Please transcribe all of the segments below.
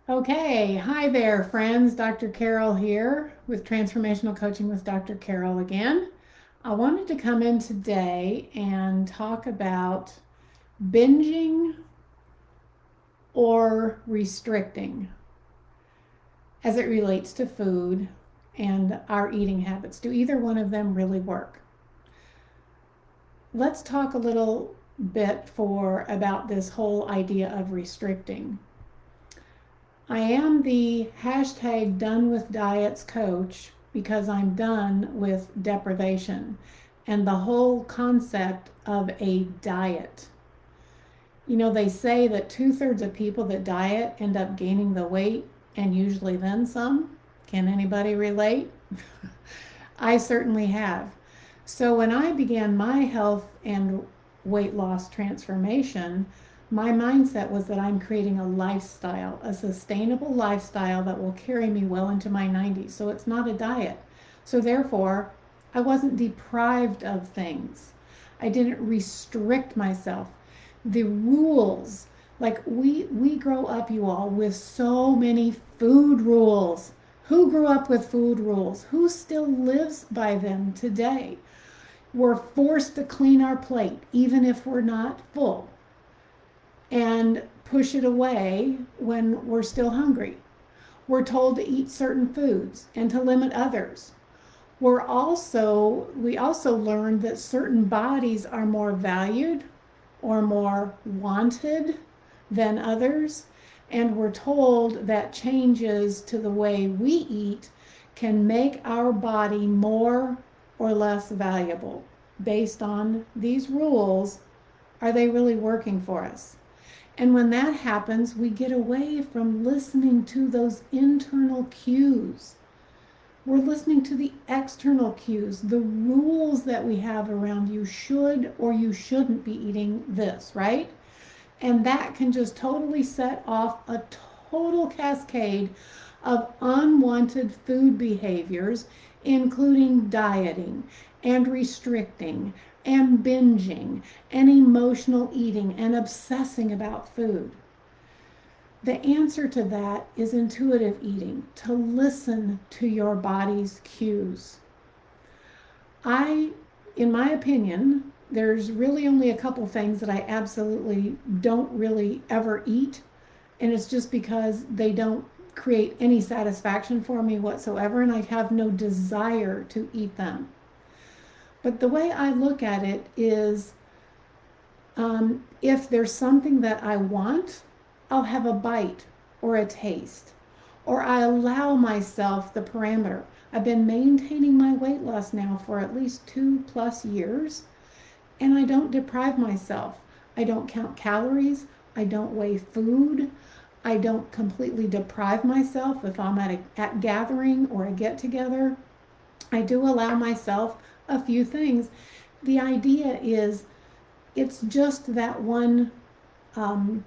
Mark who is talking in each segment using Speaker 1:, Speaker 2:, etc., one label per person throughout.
Speaker 1: Okay, hi there, friends. Dr. Carol here with Transformational Coaching with Dr. Carol again. I wanted to come in today and talk about binging or restricting as it relates to food and our eating habits. Do either one of them really work? Let's talk a little bit for about this whole idea of restricting. I am the hashtag done with diets coach because I'm done with deprivation and the whole concept of a diet. You know, they say that 2/3 of people that diet end up gaining the weight and usually then some. Can anybody relate? I certainly have. So when I began my health and weight loss transformation, my mindset was that I'm creating a lifestyle, a sustainable lifestyle that will carry me well into my 90s. So it's not a diet. So therefore, I wasn't deprived of things. I didn't restrict myself. The rules, like we grow up, you all, with so many food rules. Who grew up with food rules? Who still lives by them today? We're forced to clean our plate, even if we're not full, and push it away when we're still hungry. We're told to eat certain foods and to limit others. We also learned that certain bodies are more valued or more wanted than others. And we're told that changes to the way we eat can make our body more or less valuable based on these rules. Are they really working for us? And when that happens, we get away from listening to those internal cues. We're listening to the external cues, the rules that we have around you should or you shouldn't be eating this, right? And that can just totally set off a total cascade of unwanted food behaviors, including dieting and restricting and binging and emotional eating and obsessing about food. The answer to that is intuitive eating, to listen to your body's cues. I, in my opinion, there's really only a couple things that I absolutely don't really ever eat, and it's just because they don't create any satisfaction for me whatsoever, and I have no desire to eat them. But the way I look at it is if there's something that I want, I'll have a bite or a taste, or I allow myself the parameter. I've been maintaining my weight loss now for at least 2+ years, and I don't deprive myself. I don't count calories. I don't weigh food. I don't completely deprive myself if I'm at a gathering or a get together. I do allow myself a few things. The idea is it's just that one um,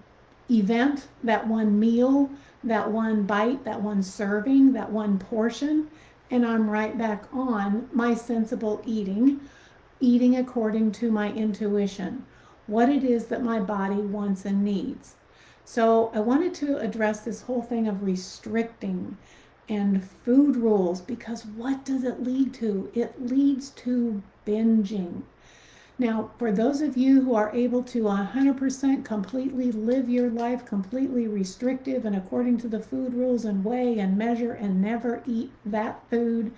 Speaker 1: event, that one meal, that one bite, that one serving, that one portion, and I'm right back on my sensible eating, eating according to my intuition, what it is that my body wants and needs. So I wanted to address this whole thing of restricting and food rules because what does it lead to? It leads to binging. Now, for those of you who are able to 100% completely live your life completely restrictive and according to the food rules and weigh and measure and never eat that food,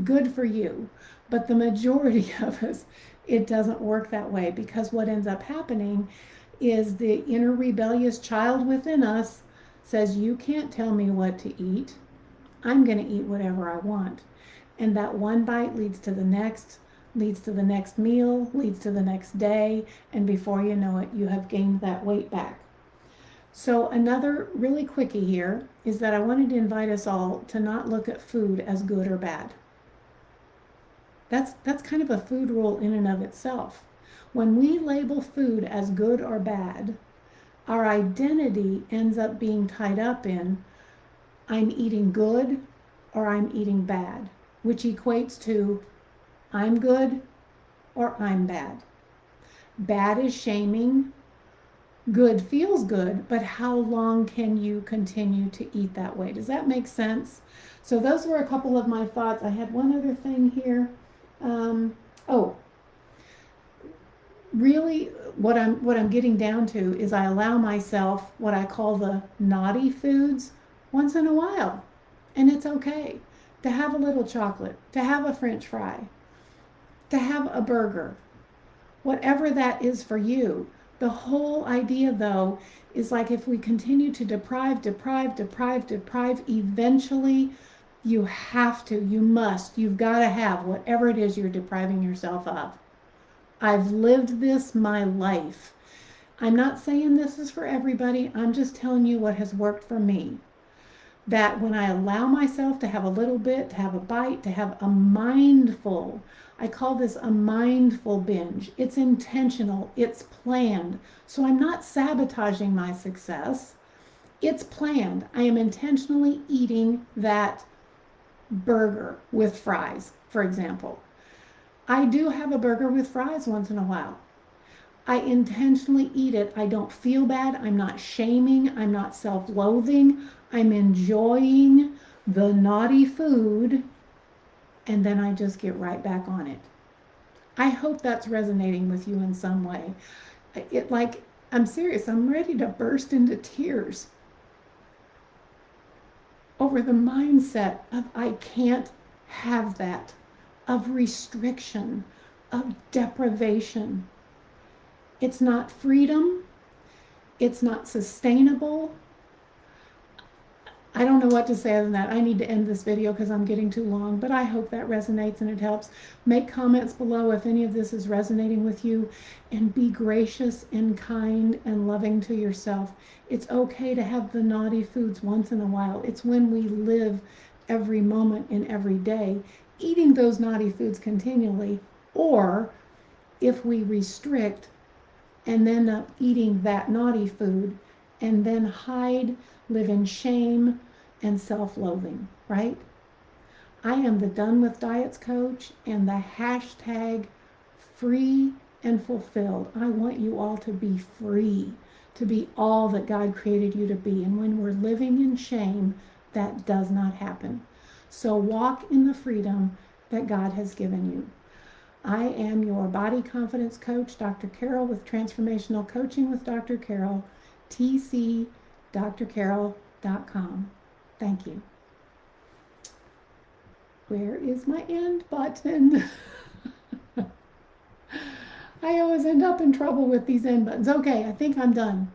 Speaker 1: good for you. But the majority of us, it doesn't work that way because what ends up happening is the inner rebellious child within us says, you can't tell me what to eat. I'm going to eat whatever I want. And that one bite leads to the next, leads to the next meal, leads to the next day, and before you know it, you have gained that weight back. So another really quickie here is that I wanted to invite us all to not look at food as good or bad. That's kind of a food rule in and of itself. When we label food as good or bad, our identity ends up being tied up in I'm eating good or I'm eating bad, which equates to I'm good or I'm bad. Bad is shaming, good feels good, but how long can you continue to eat that way? Does that make sense? So those were a couple of my thoughts. I had one other thing here. Oh, really, what I'm getting down to is I allow myself what I call the naughty foods once in a while, and it's okay to have a little chocolate, to have a French fry, to have a burger, whatever that is for you. The whole idea, though, is like if we continue to deprive, eventually you have to, you must, you've got to have whatever it is you're depriving yourself of. I've lived this my life. I'm not saying this is for everybody. I'm just telling you what has worked for me. That when I allow myself to have a little bit, to have a bite, to have a mindful, I call this a mindful binge. It's intentional, it's planned. So I'm not sabotaging my success. It's planned. I am intentionally eating that burger with fries, for example. I do have a burger with fries once in a while. I intentionally eat it. I don't feel bad. I'm not shaming. I'm not self loathing. I'm enjoying the naughty food, and then I just get right back on it. I hope that's resonating with you in some way. I'm serious. I'm ready to burst into tears over the mindset of I can't have that, of restriction, of deprivation. It's not freedom. It's not sustainable. I don't know what to say other than that. I need to end this video because I'm getting too long, but I hope that resonates and it helps. Make comments below if any of this is resonating with you, and be gracious and kind and loving to yourself. It's okay to have the naughty foods once in a while. It's when we live every moment in every day eating those naughty foods continually, or if we restrict and end up eating that naughty food and then hide, live in shame and self-loathing, right? I am the Done With Diets coach and the hashtag free and fulfilled. I want you all to be free, to be all that God created you to be. And when we're living in shame, that does not happen. So walk in the freedom that God has given you. I am your body confidence coach, Dr. Carol, with Transformational Coaching with Dr. Carol, tcdrcarol.com. Thank you. Where is my end button? I always end up in trouble with these end buttons. Okay, I think I'm done.